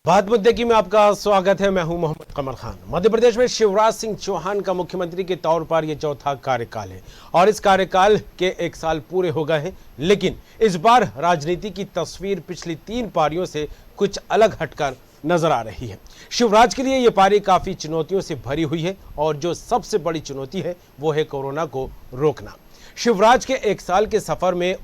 बात मुद्दे की में आपका स्वागत है। मैं हूं मोहम्मद कमर खान। मध्य प्रदेश में शिवराज सिंह चौहान का मुख्यमंत्री के तौर पर यह चौथा कार्यकाल है और इस कार्यकाल के 1 साल पूरे हो गए हैं, लेकिन इस बार राजनीति की तस्वीर पिछली 3 पारियों से कुछ अलग हटकर नजर आ रही है। शिवराज के लिए यह पारी काफी चुनौतियों से भरी हुई है और जो सबसे बड़ी चुनौती है वो है कोरोना को रोकना। शिवराज के 1 साल के सफर में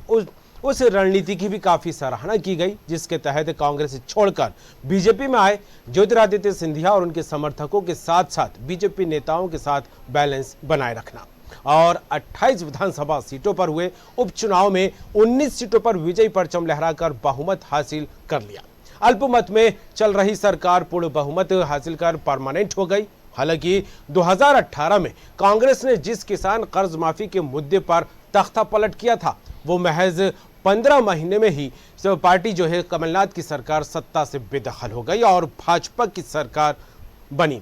उस रणनीति की भी काफी सराहना की गई जिसके तहत कांग्रेस छोड़कर बीजेपी में आए ज्योतिरादित्य सिंधिया और उनके समर्थकों के साथ साथ बीजेपी नेताओं के साथ बैलेंस बनाए रखना। और 28 विधानसभा सीटों पर हुए उपचुनाव में 19 सीटों पर विजयी परचम लहराकर बहुमत हासिल कर लिया। अल्पमत में चल रही सरकार पूर्ण बहुमत हासिल कर परमानेंट हो गई। हालांकि 2018 में कांग्रेस ने जिस किसान कर्ज माफी के मुद्दे पर तख्ता पलट किया था वो महज 15 महीने में ही पार्टी जो है कमलनाथ की सरकार सत्ता से बेदखल हो गई और भाजपा की सरकार बनी।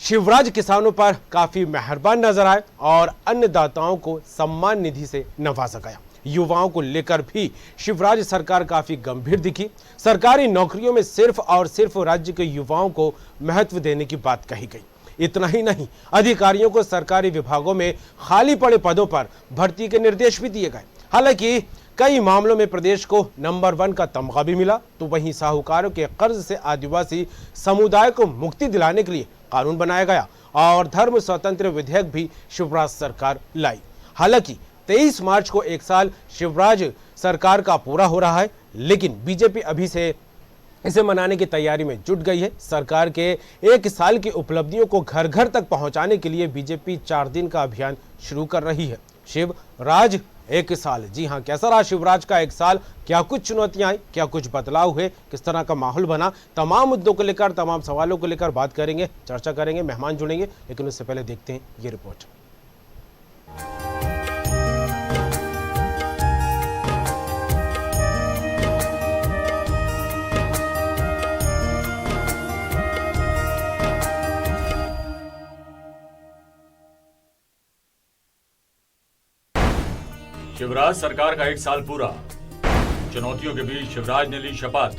शिवराज किसानों पर काफी मेहरबान नजर आए और अन्नदाताओं को सम्मान निधि से नवाजा गया। युवाओं को लेकर भी शिवराज सरकार काफी गंभीर दिखी। सरकारी नौकरियों में सिर्फ और सिर्फ राज्य के युवाओं को महत्व देने की बात कही गई। इतना ही नहीं, अधिकारियों को सरकारी विभागों में खाली पड़े पदों पर भर्ती के निर्देश भी दिए गए। हालांकि कई मामलों में प्रदेश को नंबर 1 का तमगा भी मिला, तो वहीं साहूकारों के कर्ज से आदिवासी समुदाय को मुक्ति दिलाने के लिए कानून बनाया गया और धर्म स्वतंत्र विधेयक भी शिवराज सरकार लाई। हालांकि 23 मार्च को 1 साल शिवराज सरकार का पूरा हो रहा है, लेकिन बीजेपी अभी से इसे मनाने की तैयारी में जुट गई है। सरकार के 1 साल की उपलब्धियों को घर घर तक पहुंचाने के लिए बीजेपी 4 दिन का अभियान शुरू कर रही है। शिवराज 1 साल, जी हां, कैसा रहा शिवराज का 1 साल? क्या कुछ चुनौतियां आई, क्या कुछ बदलाव हुए, किस तरह का माहौल बना? तमाम मुद्दों को लेकर, तमाम सवालों को लेकर बात करेंगे, चर्चा करेंगे, मेहमान जुड़ेंगे, लेकिन उससे पहले देखते हैं ये रिपोर्ट। शिवराज सरकार का 1 साल पूरा। चुनौतियों के बीच शिवराज ने ली शपथ।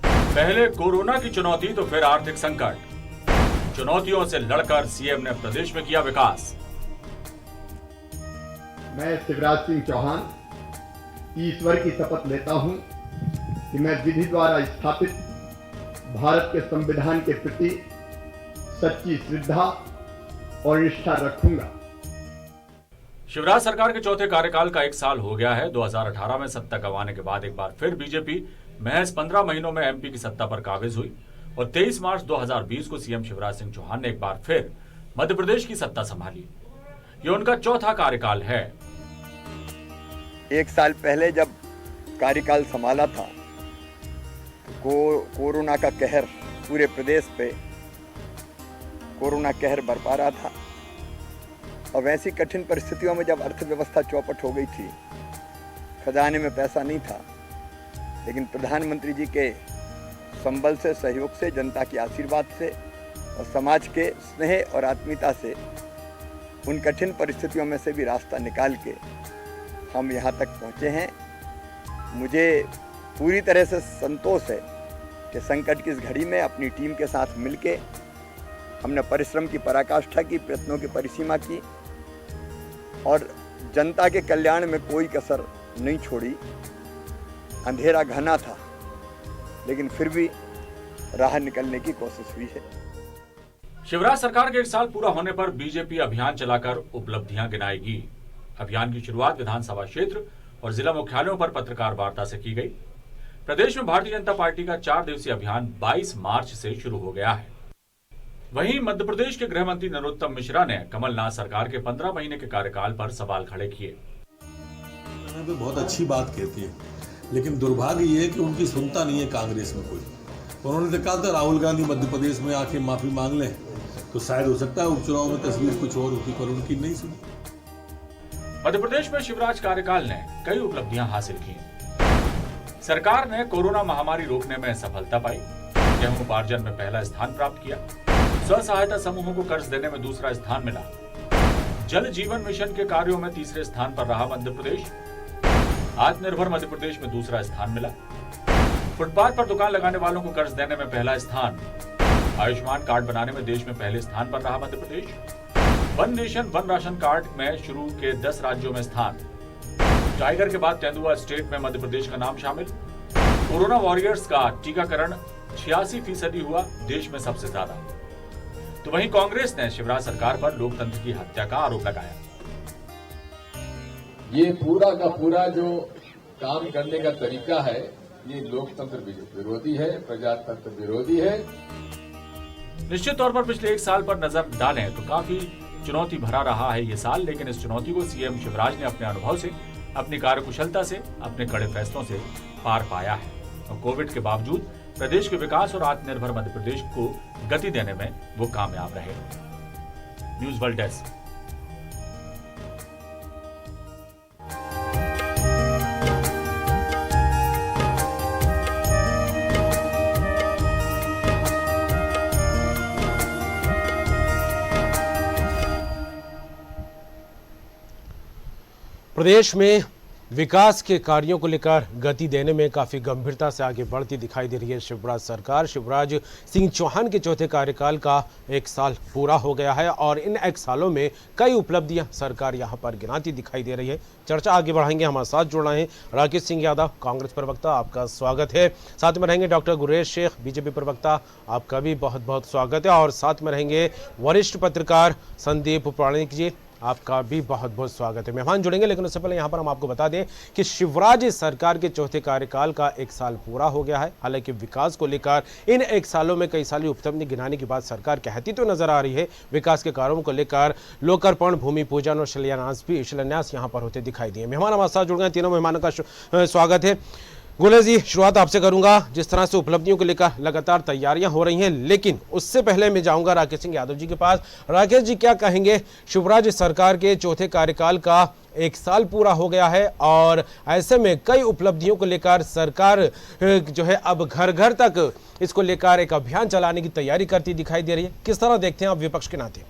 पहले कोरोना की चुनौती तो फिर आर्थिक संकट। चुनौतियों से लड़कर सीएम ने प्रदेश में किया विकास। मैं शिवराज सिंह चौहान ईश्वर की शपथ लेता हूं कि मैं विधि द्वारा स्थापित भारत के संविधान के प्रति सच्ची श्रद्धा और निष्ठा रखूंगा। शिवराज सरकार के चौथे कार्यकाल का 1 साल हो गया है। 2018 में सत्ता गंवाने के बाद एक बार फिर बीजेपी महज 15 महीनों में एमपी की सत्ता पर काबिज हुई और 23 मार्च 2020 को सीएम शिवराज सिंह चौहान ने एक बार फिर मध्य प्रदेश की सत्ता संभाली। ये उनका चौथा कार्यकाल है। 1 साल पहले जब कार्यकाल संभाला था तो कोरोना का कहर पूरे प्रदेश पे कोरोना कहर बरपा रहा था और वैसी कठिन परिस्थितियों में जब अर्थव्यवस्था चौपट हो गई थी, खजाने में पैसा नहीं था, लेकिन प्रधानमंत्री जी के संबल से, सहयोग से, जनता के आशीर्वाद से और समाज के स्नेह और आत्मीयता से उन कठिन परिस्थितियों में से भी रास्ता निकाल के हम यहाँ तक पहुँचे हैं। मुझे पूरी तरह से संतोष है कि संकट की इस घड़ी में अपनी टीम के साथ मिलके हमने परिश्रम की पराकाष्ठा की, प्रयत्नों की परिसीमा की और जनता के कल्याण में कोई कसर नहीं छोड़ी। अंधेरा घना था, लेकिन फिर भी राह निकलने की कोशिश हुई है। शिवराज सरकार के 1 साल पूरा होने पर बीजेपी अभियान चलाकर उपलब्धियां गिनाएगी। अभियान की शुरुआत विधानसभा क्षेत्र और जिला मुख्यालयों पर पत्रकार वार्ता से की गई। प्रदेश में भारतीय जनता पार्टी का 4 दिवसीय अभियान 22 मार्च से शुरू हो गया है। वहीं मध्य प्रदेश के गृह मंत्री नरोत्तम मिश्रा ने कमलनाथ सरकार के 15 महीने के कार्यकाल पर सवाल खड़े किए। बहुत अच्छी बात कहती है, लेकिन दुर्भाग्य ये है कि उनकी सुनता नहीं है कांग्रेस में कोई। उन्होंने तो कहा था राहुल गांधी मध्य प्रदेश में आके माफी मांग लें तो शायद हो सकता है उपचुनाव में तस्वीर कुछ और होती, पर उनकी नहीं सुनी। मध्य प्रदेश में शिवराज कार्यकाल ने कई उपलब्धियां हासिल की। सरकार ने कोरोना महामारी रोकने में सफलता पाई, गेहूं उपार्जन में पहला स्थान प्राप्त किया, स्व सहायता समूहों को कर्ज देने में दूसरा स्थान मिला, जल जीवन मिशन के कार्यों में तीसरे स्थान पर रहा मध्य प्रदेश, आत्मनिर्भर मध्य प्रदेश में दूसरा स्थान मिला, फुटपाथ पर दुकान लगाने वालों को कर्ज देने में पहला स्थान। आयुष्मान कार्ड बनाने में देश में पहले स्थान पर रहा Madhya Pradesh. One nation one ration card में शुरू के 10 राज्यों में स्थान। टाइगर के बाद तेंदुआ स्टेट में मध्य प्रदेश का नाम शामिल। कोरोना वॉरियर्स का टीकाकरण 86% हुआ, देश में सबसे ज्यादा। तो वहीं कांग्रेस ने शिवराज सरकार पर लोकतंत्र की हत्या का आरोप लगाया। ये पूरा का पूरा जो काम करने का तरीका है, ये लोकतंत्र विरोधी है, प्रजातंत्र विरोधी है। निश्चित तौर पर पिछले 1 साल पर नजर डालें तो काफी चुनौती भरा रहा है ये साल, लेकिन इस चुनौती को सीएम शिवराज ने अपने अनुभव से, अपनी कार्यकुशलता से, अपने कड़े फैसलों से पार पाया है और कोविड के बावजूद प्रदेश के विकास और आत्मनिर्भर मध्य प्रदेश को गति देने में वो कामयाब रहे। News world desk. प्रदेश में विकास के कार्यों को लेकर गति देने में काफ़ी गंभीरता से आगे बढ़ती दिखाई दे रही है शिवराज सरकार। शिवराज सिंह चौहान के चौथे कार्यकाल का 1 साल पूरा हो गया है और इन 1 सालों में कई उपलब्धियां सरकार यहां पर गिनाती दिखाई दे रही है। चर्चा आगे बढ़ाएंगे, हमारे साथ जुड़ रहे हैं राकेश सिंह यादव, कांग्रेस प्रवक्ता, आपका स्वागत है। साथ में रहेंगे डॉक्टर गुरेज शेख, बीजेपी प्रवक्ता, आपका भी बहुत बहुत स्वागत है। और साथ में रहेंगे वरिष्ठ पत्रकार संदीप प्राणिक जी, आपका भी बहुत बहुत स्वागत है। मेहमान जुड़ेंगे, लेकिन उससे पहले यहाँ पर हम आपको बता दें कि शिवराज सरकार के चौथे कार्यकाल का 1 साल पूरा हो गया है। हालांकि विकास को लेकर इन 1 सालों में कई सारी उपलब्धि गिनाने की बात सरकार कहती तो नजर आ रही है। विकास के कार्यों को लेकर लोकार्पण, भूमि पूजन और शिलान्यास यहाँ पर होते दिखाई दिए। मेहमान हमारे साथ जुड़ गए, तीनों मेहमानों का स्वागत है। गुलेश जी, शुरुआत आपसे करूंगा। जिस तरह से उपलब्धियों को लेकर लगातार तैयारियां हो रही हैं, लेकिन उससे पहले मैं जाऊंगा राकेश सिंह यादव जी के पास। राकेश जी, क्या कहेंगे, शिवराज सरकार के चौथे कार्यकाल का 1 साल पूरा हो गया है और ऐसे में कई उपलब्धियों को लेकर सरकार जो है अब घर घर तक इसको लेकर एक अभियान चलाने की तैयारी करती दिखाई दे रही है। किस तरह देखते हैं आप विपक्ष के नाते?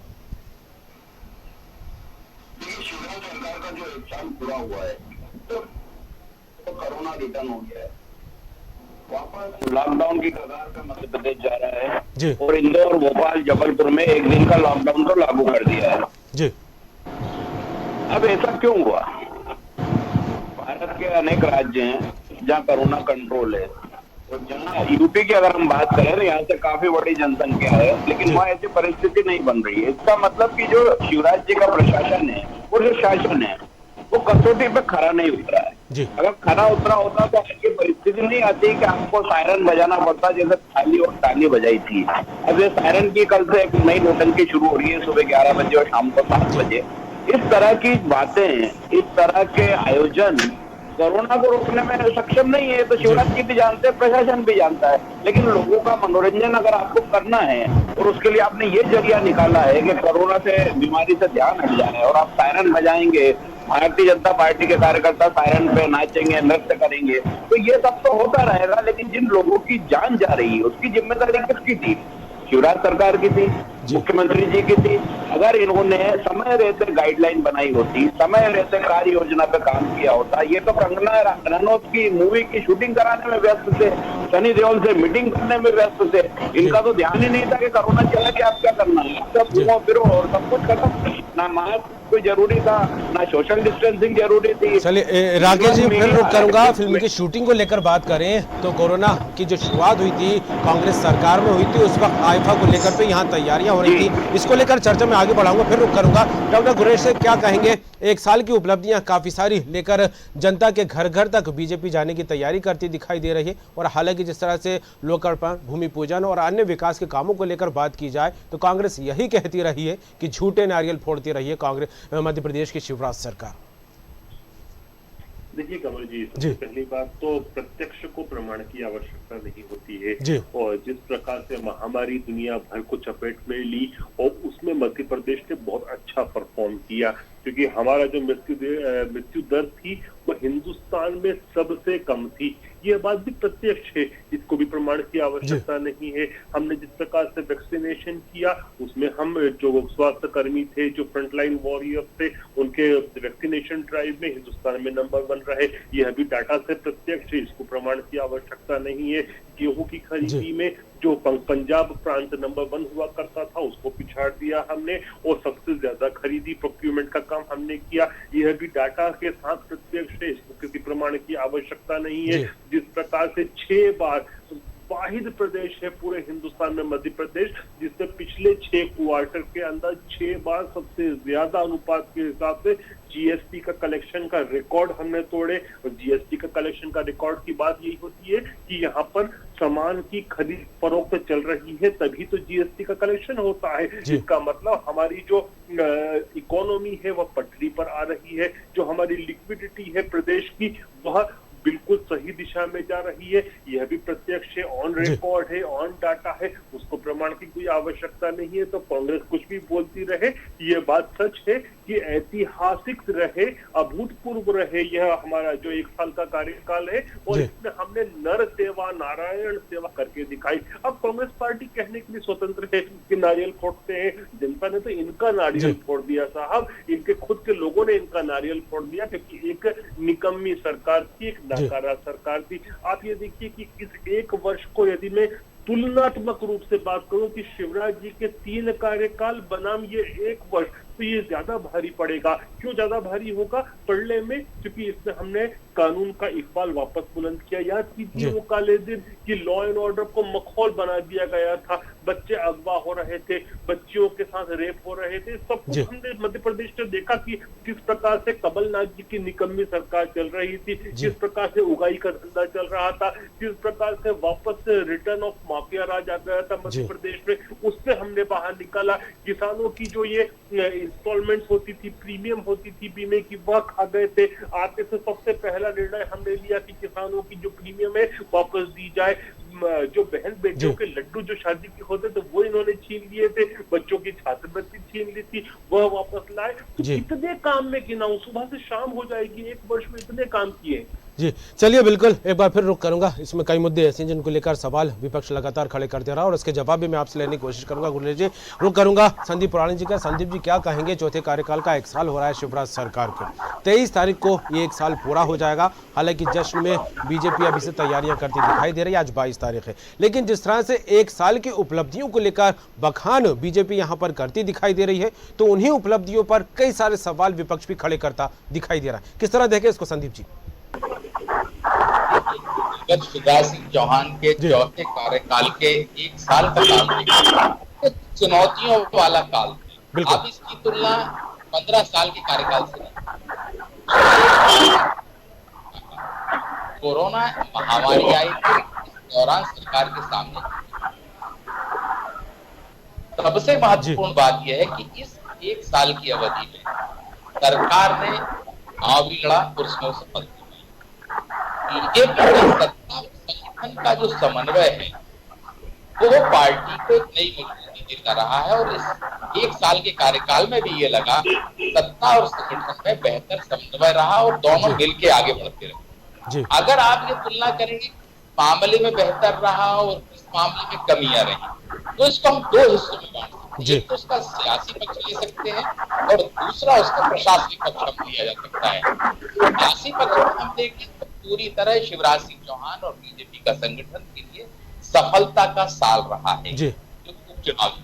शिवराज सरकार का जो 1 साल पूरा हुआ है तो कोरोना रिटर्न हो गया है, वापस लॉकडाउन की कगार पे मध्य प्रदेश जा रहा है जी। और इंदौर, भोपाल, जबलपुर में 1 दिन का लॉकडाउन तो लागू कर दिया है जी। अब ऐसा क्यों हुआ? भारत के अनेक राज्य हैं जहाँ कोरोना कंट्रोल है और जहाँ यूपी की अगर हम बात करें तो यहाँ से काफी बड़ी जनसंख्या है, लेकिन वहाँ ऐसी परिस्थिति नहीं बन रही है। इसका मतलब कि जो शिवराज जी का प्रशासन है और जो शासन है वो कसौटी पे खरा नहीं उतरा है जी। अगर खरा उतरा होता तो ऐसी परिस्थिति नहीं आती कि आपको सायरन बजाना पड़ता, जैसे थाली और ताली बजाई थी। अब ये सायरन की कल से एक नई नोटंकी शुरू हो रही है, सुबह 11 बजे और शाम को 7 बजे। इस तरह की बातें, इस तरह के आयोजन कोरोना को रोकने में सक्षम नहीं है। तो शिवराज जी भी जानते हैं, प्रशासन भी जानता है, लेकिन लोगों का मनोरंजन अगर आपको करना है और उसके लिए आपने ये जरिया निकाला है कि कोरोना से, बीमारी से ध्यान हट जाए और आप सायरन बजाएंगे, भारतीय जनता पार्टी के कार्यकर्ता सायरन पे नाचेंगे, नृत्य करेंगे, तो ये सब तो होता रहेगा। लेकिन जिन लोगों की जान जा रही है उसकी जिम्मेदारी किसकी थी? शिवराज सरकार की थी, मुख्यमंत्री जी की थी। अगर इन्होंने समय रहते गाइडलाइन बनाई होती, समय रहते कार्य योजना पे काम किया होता। ये तो कंगना रनौत की मूवी की शूटिंग कराने में व्यस्त थे, सनी देओल से मीटिंग करने में व्यस्त थे। इनका तो ध्यान ही नहीं था कि कोरोना चला के आप क्या करना है, सब घूमो फिरो और सब कुछ खत्म। ना मास्क कोई जरूरी था, ना सोशल डिस्टेंसिंग जरूरी थी। चलिए राकेश जी, फिर रुक करूंगा। फिल्म की शूटिंग को लेकर बात करें तो कोरोना की जो शुरुआत हुई थी कांग्रेस सरकार में हुई थी, उस वक्त आईफा को लेकर पे यहाँ तैयारियां हो रही थी। इसको लेकर चर्चा में आगे बढ़ाऊंगा, फिर रुक करूंगा। डॉक्टर गुरेज से क्या कहेंगे, 1 साल की उपलब्धियां काफी सारी लेकर जनता के घर घर तक बीजेपी जाने की तैयारी करती दिखाई दे रही है। और हालांकि जिस तरह से लोकार्पण, भूमि पूजन और अन्य विकास के कामों को लेकर बात की जाए तो कांग्रेस यही कहती रही है कि झूठे नारियल फोड़ती रही है कांग्रेस मध्य प्रदेश की शिवराज सरकार। देखिए कमल जी, सबसे पहली बात तो प्रत्यक्ष को प्रमाण की आवश्यकता नहीं होती है और जिस प्रकार से महामारी दुनिया भर को चपेट में ली और उसमें मध्य प्रदेश ने बहुत अच्छा परफॉर्म किया, क्योंकि हमारा जो मृत्यु दर थी वो हिंदुस्तान हिंदुस्तान में सबसे कम थी। यह बात भी प्रत्यक्ष है, इसको भी प्रमाण की आवश्यकता नहीं है। हमने जिस प्रकार से वैक्सीनेशन किया उसमें हम जो स्वास्थ्य कर्मी थे, जो फ्रंटलाइन वॉरियर्स थे, उनके वैक्सीनेशन ड्राइव में हिंदुस्तान में नंबर 1 रहे। यह भी डाटा से प्रत्यक्ष है, इसको प्रमाण की आवश्यकता नहीं है। गेहूं की खरीदी में जो पंजाब प्रांत नंबर 1 हुआ करता था उसको पिछाड़ दिया हमने, और सबसे ज्यादा खरीदी प्रोक्यूरमेंट का काम हमने किया। यह भी डाटा के साथ प्रत्यक्ष है, इसको किसी प्रमाण की आवश्यकता नहीं है। जिस प्रकार से 6 बार वाहिद प्रदेश है पूरे हिंदुस्तान में मध्य प्रदेश, जिससे पिछले 6 क्वार्टर के अंदर 6 बार सबसे ज्यादा अनुपात के हिसाब से जीएसटी का कलेक्शन का रिकॉर्ड हमने तोड़े। और जीएसटी का कलेक्शन का रिकॉर्ड की बात यही होती है कि यहाँ पर सामान की खरीद फरोख्त चल रही है तभी तो जीएसटी का कलेक्शन होता है। इसका मतलब हमारी जो इकोनॉमी है वह पटरी पर आ रही है, जो हमारी लिक्विडिटी है प्रदेश की वह बिल्कुल सही दिशा में जा रही है। यह भी प्रत्यक्ष है, ऑन रिकॉर्ड है, ऑन डाटा है, उसको प्रमाण की कोई आवश्यकता नहीं है। तो कांग्रेस कुछ भी बोलती रहे, यह बात सच है कि ऐतिहासिक रहे, अभूतपूर्व रहे यह हमारा जो 1 साल का कार्यकाल है, और इसमें हमने नर सेवा नारायण सेवा करके दिखाई। अब कांग्रेस पार्टी कहने के लिए स्वतंत्र है कि नारियल फोड़ते हैं, जनता ने तो इनका नारियल फोड़ दिया साहब, इनके खुद के लोगों ने इनका नारियल फोड़ दिया, क्योंकि एक निकम्मी सरकार थी, एक नाकारा सरकार थी। आप ये देखिए कि इस 1 वर्ष को यदि मैं तुलनात्मक रूप से बात करूं कि शिवराज जी के 3 कार्यकाल बनाम ये 1 वर्ष, तो ये ज्यादा भारी पड़ेगा। क्यों ज्यादा भारी होगा पढ़ने में? क्योंकि इसमें हमने कानून का इकबाल वापस बुलंद किया। याद कीजिए वो काले दिन कि लॉ एंड ऑर्डर को मखौल बना दिया गया था, बच्चे अगवा हो रहे थे, बच्चियों के साथ रेप हो रहे थे, सब कुछ हमने मध्य प्रदेश ने देखा कि किस प्रकार से कमलनाथ जी की निकम्मी सरकार चल रही थी, किस प्रकार से उगाई का धंधा चल रहा था, किस प्रकार से वापस से रिटर्न ऑफ माफिया राज आ गया था मध्य प्रदेश में, उससे हमने बाहर निकाला। किसानों की जो ये इंस्टॉलमेंट्स होती थी, प्रीमियम होती थी बीमे की, वह खा गए थे। आते से सबसे पहला निर्णय हमने लिया कि किसानों की जो प्रीमियम है वापस दी जाए। जो बहन बेटियों के लड्डू जो शादी के होते थे वो इन्होंने छीन लिए थे, बच्चों की छात्रवृत्ति छीन ली थी, वह वापस लाए। तो कितने काम में गिनाऊं, सुबह से शाम हो जाएगी, 1 वर्ष में इतने काम किए। जी चलिए, बिल्कुल एक बार फिर रुक करूंगा। इसमें कई मुद्दे ऐसे हैं जिनको लेकर सवाल विपक्ष लगातार खड़े करते रहा और उसके जवाब भी मैं आपसे लेने की कोशिश करूंगा। गुरलेर जी, रुक करूंगा संदीप पुराणी जी का। संदीप जी, क्या कहेंगे? चौथे कार्यकाल का 1 साल हो रहा है शिवराज सरकार को, 23 तारीख को ये 1 साल पूरा हो जाएगा। हालांकि जश्न में बीजेपी अभी से तैयारियां करती दिखाई दे रही है, आज 22 तारीख है, लेकिन जिस तरह से 1 साल की उपलब्धियों को लेकर बखान बीजेपी यहाँ पर करती दिखाई दे रही है, तो उन्हीं उपलब्धियों पर कई सारे सवाल विपक्ष भी खड़े करता दिखाई दे रहा है। किस तरह देखें इसको संदीप जी? शिवराज सिंह चौहान के चौथे कार्यकाल के 1 साल का काल चुनौतियों वाला काल है। आप इसकी तुलना 15 साल के कार्यकाल से कोरोना महामारी आई थी, इस दौरान सरकार के सामने सबसे महत्वपूर्ण बात यह है कि इस 1 साल की अवधि में सरकार ने आवी लड़ा और उसमें सफल ये सत्ता संगठन का जो समन्वय है वो पार्टी को एक नई मजबूती देता रहा है, और इस 1 साल के कार्यकाल में भी ये लगा सत्ता और संगठन में बेहतर समन्वय रहा और दोनों मिलकर आगे बढ़ते रहे। अगर आप ये तुलना करेंगे मामले में बेहतर रहा और इस मामले में कमियां रही, तो इसको हम 2 हिस्सों में बांट सकते हैं। एक तो उसका सियासी पक्ष ले सकते हैं और दूसरा उसका प्रशासनिक पक्ष हम लिया जा सकता है। सियासी पक्ष में हम देखें तो पूरी तरह शिवराज सिंह चौहान और बीजेपी का संगठन के लिए सफलता का साल रहा है जो उपचुनावी।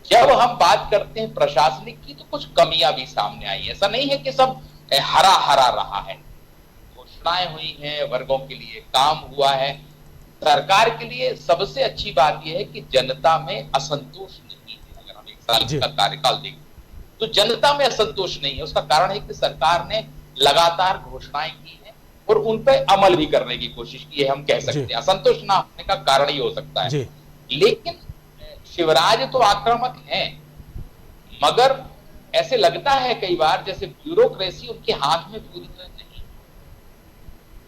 जब हम बात करते हैं प्रशासनिक की, तो कुछ कमियां भी सामने आई है। ऐसा नहीं है कि सब हरा हरा रहा है, घोषणाएं हुई हैं, वर्गों के लिए काम हुआ है। सरकार के लिए सबसे अच्छी बात यह है कि जनता में असंतोष नहीं है। अगर हम 1 साल का कार्यकाल देखें तो जनता में असंतोष नहीं है। उसका कारण है कि सरकार ने लगातार घोषणाएं की हैं और उन पर अमल भी करने की कोशिश की है, हम कह सकते हैं। असंतोष ना होने का कारण ही हो सकता है। लेकिन शिवराज तो आक्रामक हैं, मगर ऐसे लगता है कई बार जैसे ब्यूरोक्रेसी उनके हाथ में पूरी तरह नहीं।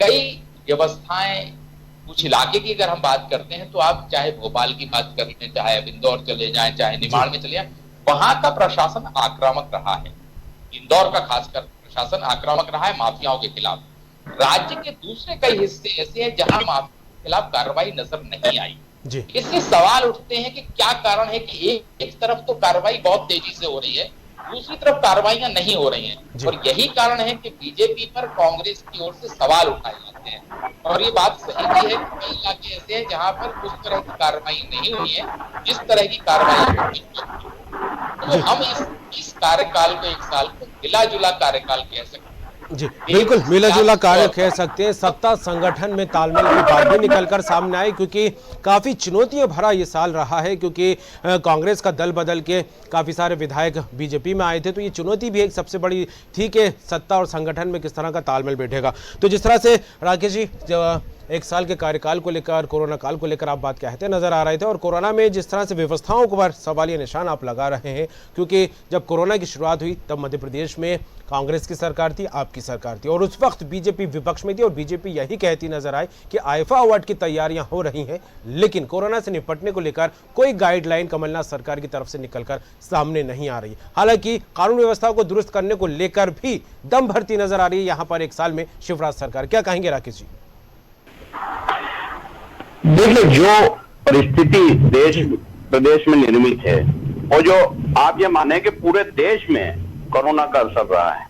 कई व्यवस्थाएं, कुछ इलाके की अगर हम बात करते हैं तो आप चाहे भोपाल की बात कर लें, चाहे अब इंदौर चले जाएं, चाहे निमाड़ में चले जाएं, वहां का प्रशासन आक्रामक रहा है। इंदौर का खासकर प्रशासन आक्रामक रहा है माफियाओं के खिलाफ। राज्य के दूसरे कई हिस्से ऐसे हैं जहां माफिया के खिलाफ कार्रवाई नजर नहीं आई। जी। इससे सवाल उठते हैं कि क्या कारण है कि एक तरफ तो कार्रवाई बहुत तेजी से हो रही है, दूसरी तरफ कार्रवाइयां नहीं हो रही हैं, और यही कारण है कि बीजेपी पर कांग्रेस की ओर से सवाल उठाए जाते हैं। और ये बात सही भी है कि कई इलाके ऐसे हैं जहां पर उस तरह की कार्रवाई नहीं हुई है जिस तरह की कार्रवाई हुई है। तो हम इस कार्यकाल को, एक साल को मिला जुला कार्यकाल कह सकते हैं। जी बिल्कुल, मिला जुला कार्य कह सकते हैं। सत्ता संगठन में तालमेल की बात भी निकलकर सामने आई, क्योंकि काफ़ी चुनौतियां भरा ये साल रहा है, क्योंकि कांग्रेस का दल बदल के काफ़ी सारे विधायक बीजेपी में आए थे। तो ये चुनौती भी एक सबसे बड़ी थी कि सत्ता और संगठन में किस तरह का तालमेल बैठेगा। तो जिस तरह से राकेश जी एक साल के कार्यकाल को लेकर, कोरोना काल को लेकर आप बात कहते नजर आ रहे थे, और कोरोना में जिस तरह से व्यवस्थाओं पर सवालिया निशान आप लगा रहे हैं, क्योंकि जब कोरोना की शुरुआत हुई तब मध्य प्रदेश में कांग्रेस की सरकार थी, आपकी सरकार थी, और उस वक्त बीजेपी विपक्ष में थी, और बीजेपी यही कहती नजर आई कि आईफा अवार्ड की तैयारियां हो रही हैं, लेकिन कोरोना से निपटने को लेकर कोई गाइडलाइन कमलनाथ सरकार की तरफ से निकलकर सामने नहीं आ रही। हालांकि कानून व्यवस्था को दुरुस्त करने को लेकर भी दम भरती नजर आ रही है यहां पर एक साल में शिवराज सरकार। क्या कहेंगे राकेश जी? देखिए, जो परिस्थिति देश प्रदेश में निर्मित है, और जो आप ये माने कि पूरे देश में कोरोना का असर रहा है,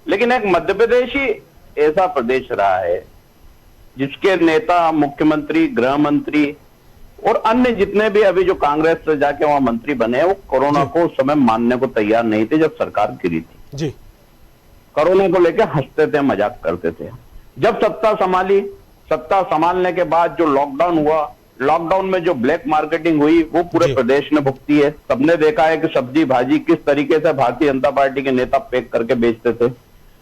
लेकिन एक मध्य प्रदेश ही ऐसा प्रदेश रहा है जिसके नेता, मुख्यमंत्री, गृह मंत्री और अन्य जितने भी अभी जो कांग्रेस से जाके वहां मंत्री बने, वो कोरोना को उस समय मानने को तैयार नहीं थे जब सरकार गिरी थी। जी। कोरोना को लेकर हंसते थे, मजाक करते थे। जब सत्ता संभाली, सत्ता संभालने के बाद जो लॉकडाउन हुआ, लॉकडाउन में जो ब्लैक मार्केटिंग हुई, वो पूरे प्रदेश ने भुगती है। सबने देखा है कि सब्जी भाजी किस तरीके से भारतीय जनता पार्टी के नेता पैक करके बेचते थे।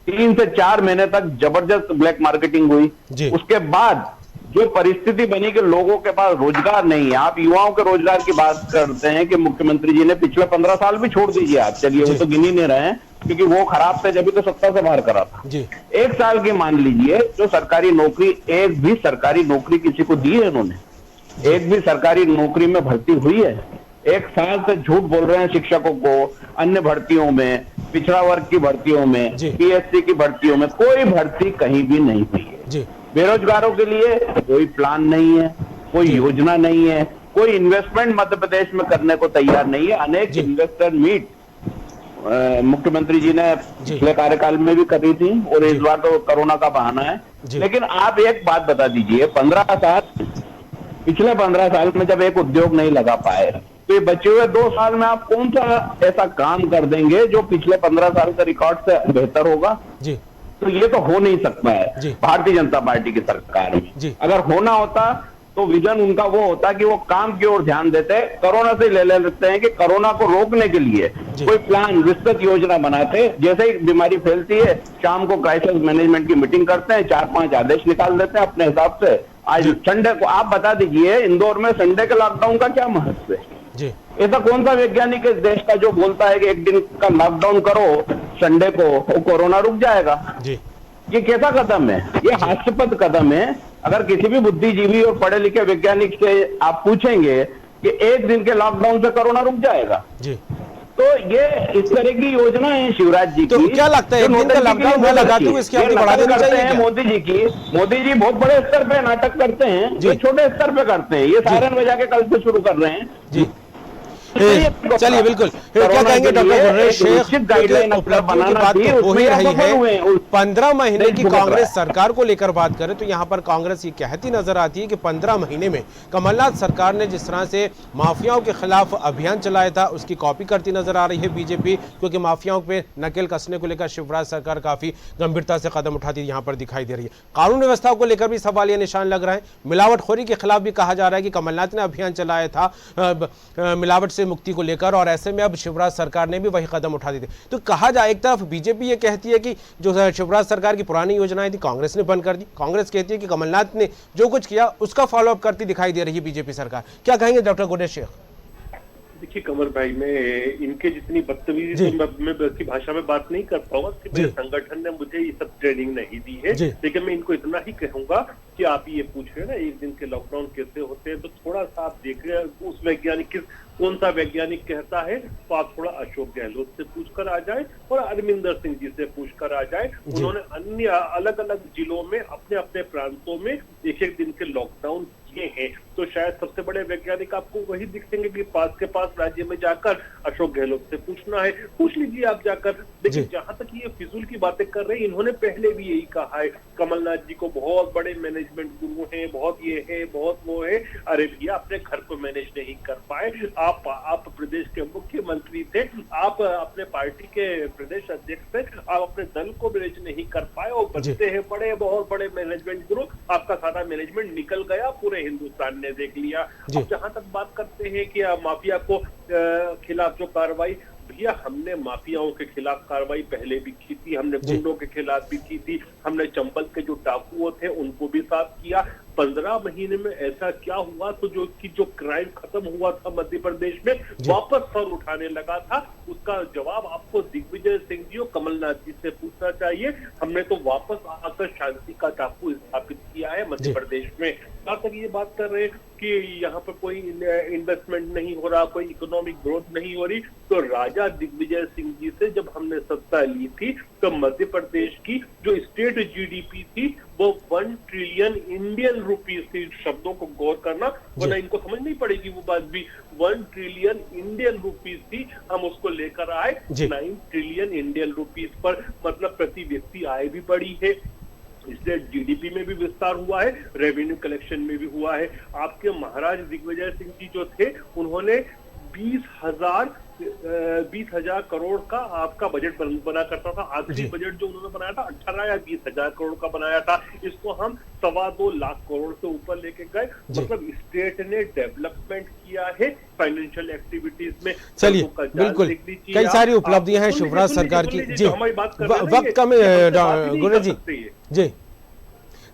3 से 4 महीने तक जबरदस्त ब्लैक मार्केटिंग हुई। उसके बाद जो परिस्थिति बनी कि लोगों के पास रोजगार नहीं है। आप युवाओं के रोजगार की बात करते हैं कि मुख्यमंत्री जी ने पिछले 15 साल भी छोड़ दीजिए आप, चलिए वो तो गिन ही नहीं रहे हैं, क्योंकि वो खराब थे जब भी तो सत्ता से बाहर करा था। 1 साल की मान लीजिए जो सरकारी नौकरी, एक भी सरकारी नौकरी किसी को दी है इन्होंने? एक भी सरकारी नौकरी में भर्ती हुई है? 1 साल से झूठ बोल रहे हैं शिक्षकों को, अन्य भर्तियों में, पिछड़ा वर्ग की भर्तियों में, पीएससी की भर्तियों में, कोई भर्ती कहीं भी नहीं हुई है। बेरोजगारों के लिए कोई प्लान नहीं है, कोई योजना नहीं है, कोई इन्वेस्टमेंट मध्य प्रदेश में करने को तैयार नहीं है। अनेक इन्वेस्टर मीट मुख्यमंत्री जी ने पिछले कार्यकाल में भी करी थी, और इस बार तो कोरोना का बहाना है। लेकिन आप एक बात बता दीजिए, पिछले 15 साल में जब एक उद्योग नहीं लगा पाए, तो ये बचे हुए 2 साल में आप कौन सा ऐसा काम कर देंगे जो पिछले 15 साल के रिकॉर्ड से बेहतर होगा? तो ये तो हो नहीं सकता है भारतीय जनता पार्टी की सरकार में। अगर होना होता तो विजन उनका वो होता कि वो काम की ओर ध्यान देते, कोरोना से ले लेते हैं कि कोरोना को रोकने के लिए कोई प्लान, विस्तृत योजना बनाते। जैसे ही बीमारी फैलती है, शाम को क्राइसिस मैनेजमेंट की मीटिंग करते हैं, 4-5 आदेश निकाल देते हैं अपने हिसाब से। आज संडे को आप बता दीजिए, इंदौर में संडे के लॉकडाउन का क्या महत्व है? ऐसा कौन सा वैज्ञानिक इस देश का जो बोलता है कि एक दिन का लॉकडाउन करो संडे को, कोरोना रुक जाएगा? ये कैसा कदम है? ये हास्यास्पद कदम है। अगर किसी भी बुद्धिजीवी और पढ़े लिखे वैज्ञानिक से आप पूछेंगे कि एक दिन के लॉकडाउन से कोरोना रुक जाएगा, तो ये इस तरह की योजना है शिवराज जी की। तो क्या लगता है, एक दिन का लॉकडाउन में लगाते हुए इसकी अवधि बढ़ा देनी चाहिए क्या? मोदी जी की, मोदी जी बहुत बड़े स्तर पे नाटक करते हैं, जो छोटे स्तर पे करते हैं। ये सायरन बजा के कल से शुरू कर रहे हैं। चलिए बिल्कुल, फिर क्या कहेंगे डॉक्टर गुररेज शेख? उपलब्धियों की बात तो हो ही रही है। 15 महीने की कांग्रेस सरकार को लेकर बात करें तो यहाँ पर कांग्रेस ये कहती नजर आती है कि 15 महीने में कमलनाथ सरकार ने जिस तरह से माफियाओं के खिलाफ अभियान चलाया था, उसकी कॉपी करती नजर आ रही है बीजेपी, क्योंकि माफियाओं पे नकेल कसने को लेकर शिवराज सरकार काफी गंभीरता से कदम उठाती यहाँ पर दिखाई दे रही है। कानून व्यवस्था को लेकर भी सवालिया निशान लग रहा है। मिलावटखोरी के खिलाफ भी कहा जा रहा है कि कमलनाथ ने अभियान चलाया था मिलावट से मुक्ति को लेकर, और ऐसे में अब शिवराज सरकार ने भी वही कदम उठा दिए। तो कहा जाए, एक तरफ बीजेपी ये कहती है कि जो शिवराज सरकार की पुरानी योजनाएं थी कांग्रेस ने बंद कर दी, कांग्रेस कहती है कि कमलनाथ ने जो कुछ किया उसका फॉलोअप करती दिखाई दे रही है बीजेपी सरकार। क्या कहेंगे डॉक्टर गुररेज शेख? देखिए कमर भाई, मैं इनके जितनी बदतमीजी तो मैं की भाषा में बात नहीं कर पाऊंगा कि मेरे संगठन ने मुझे ये सब ट्रेनिंग नहीं दी है, लेकिन मैं इनको इतना ही कहूंगा कि आप ये पूछ रहे हैं ना 1 दिन के लॉकडाउन कैसे होते हैं, तो थोड़ा सा आप देख रहे हैं उस वैज्ञानिक कौन सा वैज्ञानिक कहता है, तो आप थोड़ा अशोक गहलोत से पूछकर आ जाए और अरविंदर सिंह जी से पूछकर आ जाए। उन्होंने अन्य अलग अलग जिलों में अपने अपने प्रांतों में 1-1 दिन के लॉकडाउन किए हैं, तो शायद सबसे बड़े वैज्ञानिक आपको वही दिखेंगे कि पास के पास राज्य में जाकर अशोक गहलोत से पूछना है, पूछ लीजिए आप जाकर। लेकिन जहां तक ये फिजूल की बातें कर रहे हैं, इन्होंने पहले भी यही कहा है, कमलनाथ जी को बहुत बड़े मैनेजमेंट गुरु हैं, बहुत ये है बहुत वो है। अरे भैया, अपने घर को मैनेज नहीं कर पाए, आप प्रदेश के मुख्यमंत्री थे, आप अपने पार्टी के प्रदेश अध्यक्ष थे, आप अपने दल को मैनेज नहीं कर पाए और बनते हैं बड़े बहुत बड़े मैनेजमेंट गुरु। आपका सारा मैनेजमेंट निकल गया, पूरे हिंदुस्तान ने देख लिया। अब जहां तक बात करते हैं कि माफिया को खिलाफ जो कार्रवाई, भैया हमने माफियाओं के खिलाफ कार्रवाई पहले भी की थी, हमने गुंडों के खिलाफ भी की थी, हमने चंबल के जो डाकुओं थे उनको भी साफ किया। 15 महीने में ऐसा क्या हुआ तो जो क्राइम खत्म हुआ था मध्य प्रदेश में वापस सर उठाने लगा था, उसका जवाब आपको दिग्विजय सिंह जी और कमलनाथ जी से पूछना चाहिए। हमने तो वापस आकर शांति का टापू स्थापित किया है मध्य प्रदेश में। जहां तक ये बात कर रहे हैं कि यहाँ पर कोई इन्वेस्टमेंट नहीं हो रहा, कोई इकोनॉमिक ग्रोथ नहीं हो रही, तो राजा दिग्विजय सिंह जी से जब हमने सत्ता ली थी तो मध्य प्रदेश की जो स्टेट जीडीपी थी वो 1 ट्रिलियन इंडियन रुपीज थी। शब्दों को गौर करना, वरना इनको समझ नहीं पड़ेगी वो बात भी। 1 ट्रिलियन इंडियन रुपीज थी, हम उसको लेकर आए 9 ट्रिलियन इंडियन रुपीज पर, मतलब प्रति व्यक्ति आय भी बढ़ी है, स्टेट जीडीपी में भी विस्तार हुआ है, रेवेन्यू कलेक्शन में भी हुआ है। आपके महाराज दिग्विजय सिंह जी जो थे, उन्होंने 20,000 करोड़ का आपका बजट बना करता था। आखिरी बजट जो उन्होंने बनाया था 18 या 20,000 करोड़ का बनाया था, इसको हम 2.25 लाख करोड़ से ऊपर लेके गए। मतलब स्टेट ने डेवलपमेंट किया है फाइनेंशियल एक्टिविटीज में। चलिए, बिल्कुल कई सारी उपलब्धियां हैं शिवराज सरकार की। जी, वक्त कम है गुरु जी।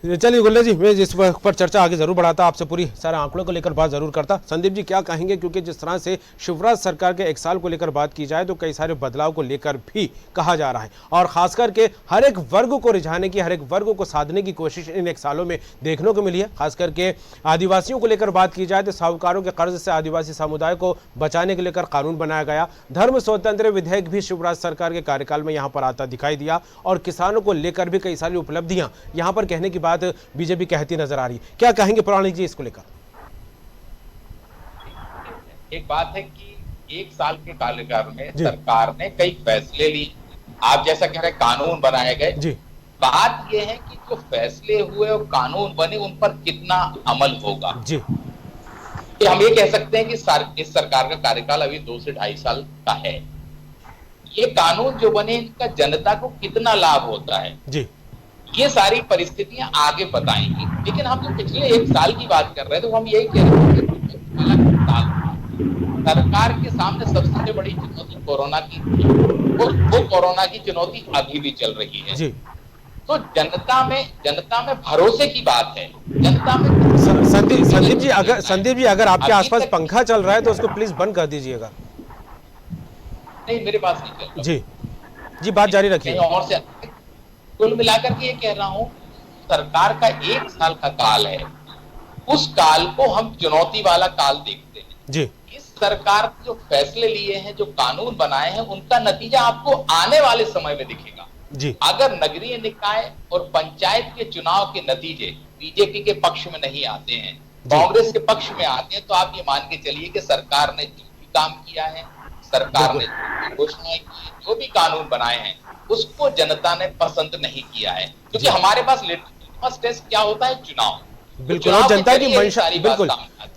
चलिए गुल्ले जी, मैं इस पर चर्चा आगे जरूर बढ़ाता, आपसे पूरी सारे आंकड़ों को लेकर बात जरूर करता। संदीप जी क्या कहेंगे, क्योंकि जिस तरह से शिवराज सरकार के 1 साल को लेकर बात की जाए तो कई सारे बदलाव को लेकर भी कहा जा रहा है, और खास करके हर एक वर्ग को रिझाने की, हर एक वर्ग को साधने की कोशिश इन 1 सालों में देखने को मिली है। खास करके आदिवासियों को लेकर बात की जाए तो साहूकारों के कर्ज से आदिवासी समुदाय को बचाने के लेकर कानून बनाया गया। धर्म स्वतंत्र विधेयक भी शिवराज सरकार के कार्यकाल में यहाँ पर आता दिखाई दिया, और किसानों को लेकर भी कई सारी उपलब्धियां यहाँ पर कहने की बात बीजेपी कहती नजर आ रही। क्या कहेंगे पुराणिक जी इसको लेकर? एक बात है कि 1 साल के कार्यकाल में सरकार ने कई फैसले लिए, आप जैसा कह रहे कानून बनाए गए। बात यह है कि जो फैसले हुए और कानून बने उन पर कितना अमल होगा। कि हम ये कह सकते हैं कि इस सरकार का कार्यकाल अभी 2 से 2.5 साल का है। ये कानून जो बने इनका जनता को कितना लाभ होता है ये सारी परिस्थितियां आगे बताएंगी। लेकिन हम जो पिछले 1 साल की बात कर रहे हैं तो हम यही कह रहे हैं कि सरकार के सामने सबसे बड़ी चुनौती कोरोना की वो कोरोना की चुनौती अभी भी चल रही है। तो जनता में भरोसे की बात है। जनता में संदीप जी अगर आपके आसपास पंखा चल रहा है तो उसको प्लीज बंद कर दीजिएगा। नहीं, मेरे पास नहीं चल रहा। जी बात जारी रखिए। और से कुल मिलाकर के ये कह रहा हूं, सरकार का 1 साल का काल है, उस काल को हम चुनौती वाला काल देखते हैं। इस सरकार ने जो फैसले लिए हैं, जो कानून बनाए हैं, उनका नतीजा आपको आने वाले समय में दिखेगा। अगर नगरीय निकाय और पंचायत के चुनाव के नतीजे बीजेपी के पक्ष में नहीं आते हैं, कांग्रेस के पक्ष में आते हैं, तो आप ये मान के चलिए कि सरकार ने जो भी काम किया है, सरकार ने घोषणाएं की, जो भी कानून बनाए हैं, उसको जनता ने पसंद नहीं किया है। क्योंकि हमारे पास लिटमस टेस्ट क्या होता है? चुनाव। बिल्कुल, और जनता की मंशा, बिल्कुल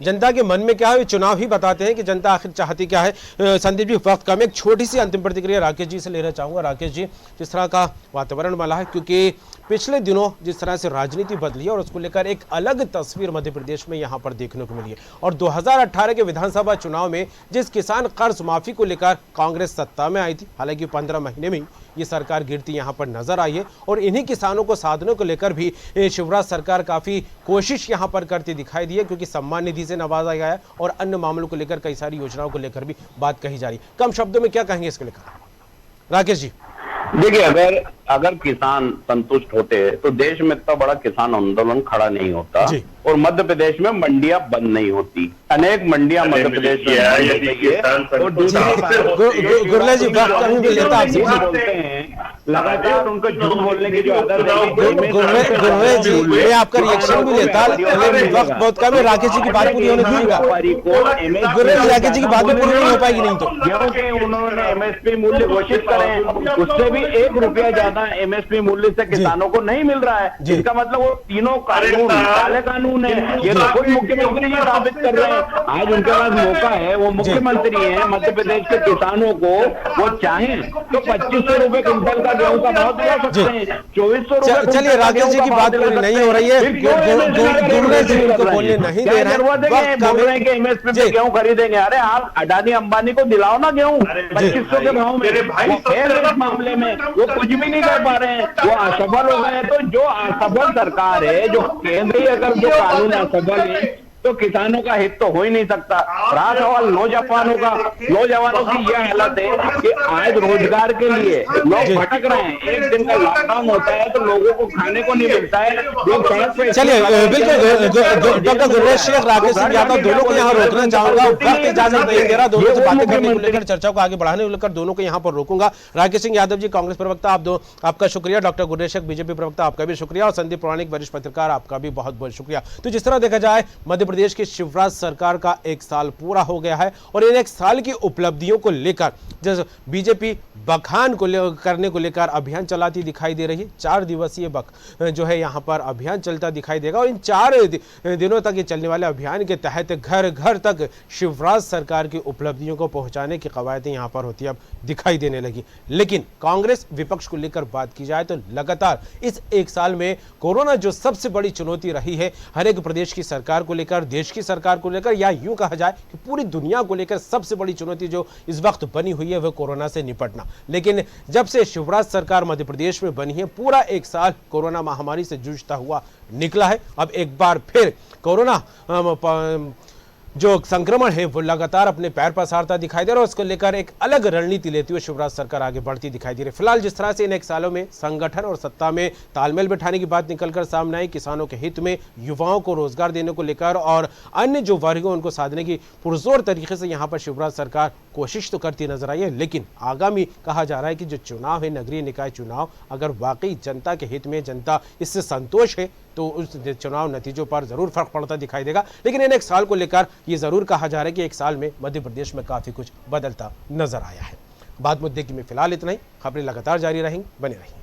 जनता के मन में क्या है चुनाव ही बताते हैं कि जनता आखिर चाहती क्या है। संदीप जी वक्त कम, एक छोटी सी अंतिम प्रतिक्रिया राकेश जी से लेना चाहूंगा। राकेश जी, जिस तरह का वातावरण बना है, क्योंकि पिछले दिनों जिस तरह से राजनीति बदली है और उसको लेकर एक अलग तस्वीर मध्य प्रदेश में यहां पर देखने को मिली है। और 2018 के विधानसभा चुनाव में जिस किसान कर्ज माफी को लेकर कांग्रेस सत्ता में आई थी, हालांकि 15 महीने में ये सरकार गिरती यहां पर नजर आई है और इन्हीं किसानों को साधने को लेकर भी शिवराज सरकार काफी कोशिश यहां पर करती दिखाई दी है, क्योंकि सम्मान निधि से नवाजा गया है और अन्य मामलों को लेकर कई सारी योजनाओं को लेकर भी बात कही जा रही है। कम शब्दों में क्या कहेंगे इसको लेकर राकेश जी? देखिए, अगर किसान संतुष्ट होते तो देश में इतना बड़ा किसान आंदोलन खड़ा नहीं होता और मध्य प्रदेश में मंडियां बंद नहीं होती। अनेक मंडियां मध्य प्रदेश में गुरले जी बात कभी भी लेता आपसे बोलते हैं, लगातार उनको झूठ बोलने की जो आदत है। गुरले जी मैं आपका रिएक्शन भी लेता, वक्त बहुत कम है। राकेश जी की बात पूरी होने दीजिएगा। गुरले जी, राकेश जी की बात भी पूरी नहीं हो पाएगी नहीं तो, क्योंकि उन्होंने एमएसपी मूल्य घोषित करे, उससे भी 1 रुपया ज्यादा एमएसपी मूल्य से किसानों को नहीं मिल रहा है। इसका मतलब वो तीनों कानून काले कानून है। ये तो खुद मुख्यमंत्री ये साबित कर रहे हैं। आज उनके पास मौका है, वो मुख्यमंत्री है। मध्य प्रदेश के किसानों को वो चाहें तो 2500 रुपए क्विंटल का गेहूं का भाव दिला सकते हैं, 2400 रुपए। चलिए, राकेश जी की बात पूरी नहीं हो रही है। गुरले जी उनको बोलने नहीं दे रहे हैं। बोल रहे हैं कि एमएसपी पे गेहूं खरीदेंगे। अरे आप अडानी अंबानी को दिलाओ ना गेहूं 2500 के भाव में। इस मामले में वो कुछ भी नहीं कर पा रहे हैं, वो असफल हो गए हैं। तो जो असफल सरकार है, जो केंद्रीय अगर जो कानून असफल है तो किसानों का हित तो हो ही नहीं सकता। रहा सवाल नौजवानों का, नौजवानों की यह हालत है कि आज रोजगार के लिए लोग भटक रहे हैं। एक दिन का लॉकडाउन होता है तो लोगों को खाने को नहीं मिलता है। चलिए, बिल्कुल डॉक्टर गुरलेश शेख, राकेश सिंह यादव दोनों को यहाँ रोकना चाहूंगा। वक्त इजाजत नहीं दे रहा दोनों से बातें करने को लेकर, चर्चा को आगे बढ़ाने को लेकर दोनों को यहाँ पर रोकूंगा। राकेश सिंह यादव जी कांग्रेस प्रवक्ता, आप दो आपका शुक्रिया। डॉक्टर गुरलेश शेख बीजेपी प्रवक्ता, आपका भी शुक्रिया। और संदीप पुराणिक वरिष्ठ पत्रकार, आपका भी बहुत बहुत शुक्रिया। तो जिस तरह देखा जाए, मध्य प्रदेश की शिवराज सरकार का 1 साल पूरा हो गया है और इन 1 साल की उपलब्धियों को लेकर जैसे बीजेपी बखान को करने को लेकर अभियान चलाती दिखाई दे रही है। 4 दिवसीय जो है यहाँ पर अभियान चलता दिखाई देगा और इन 4 दिनों तक ये चलने वाले अभियान के तहत घर घर तक शिवराज सरकार की उपलब्धियों को पहुंचाने की कवायदें यहाँ पर होती अब दिखाई देने लगी। लेकिन कांग्रेस विपक्ष को लेकर बात की जाए तो लगातार इस 1 साल में कोरोना जो सबसे बड़ी चुनौती रही है हर एक प्रदेश की सरकार को लेकर, देश की सरकार को लेकर, या यूं कहा जाए कि पूरी दुनिया को लेकर सबसे बड़ी चुनौती जो इस वक्त बनी हुई है वह कोरोना से निपटना। लेकिन जब से शिवराज सरकार मध्य प्रदेश में बनी है, पूरा 1 साल कोरोना महामारी से जूझता हुआ निकला है। अब एक बार फिर कोरोना जो संक्रमण है वो लगातार अपने पैर पसारता दिखाई दे रहा है। उसको लेकर एक अलग रणनीति लेते हुए शिवराज सरकार आगे बढ़ती दिखाई दे रही है। फिलहाल जिस तरह से इन 1 सालों में संगठन और सत्ता में तालमेल बिठाने की बात निकलकर सामने आई, किसानों के हित में, युवाओं को रोजगार देने को लेकर और अन्य जो वर्ग है उनको साधने की पुरजोर तरीके से यहाँ पर शिवराज सरकार कोशिश तो करती नजर आई है। लेकिन आगामी कहा जा रहा है कि जो चुनाव है, नगरीय निकाय चुनाव, अगर वाकई जनता के हित में, जनता इससे संतोष है तो उस चुनाव नतीजों पर जरूर फर्क पड़ता दिखाई देगा। लेकिन इन 1 साल को लेकर ये जरूर कहा जा रहा है कि 1 साल में मध्य प्रदेश में काफी कुछ बदलता नजर आया है। बात मुद्दे की में फिलहाल इतना ही। खबरें लगातार जारी रहेंगी, बने रहेंगी।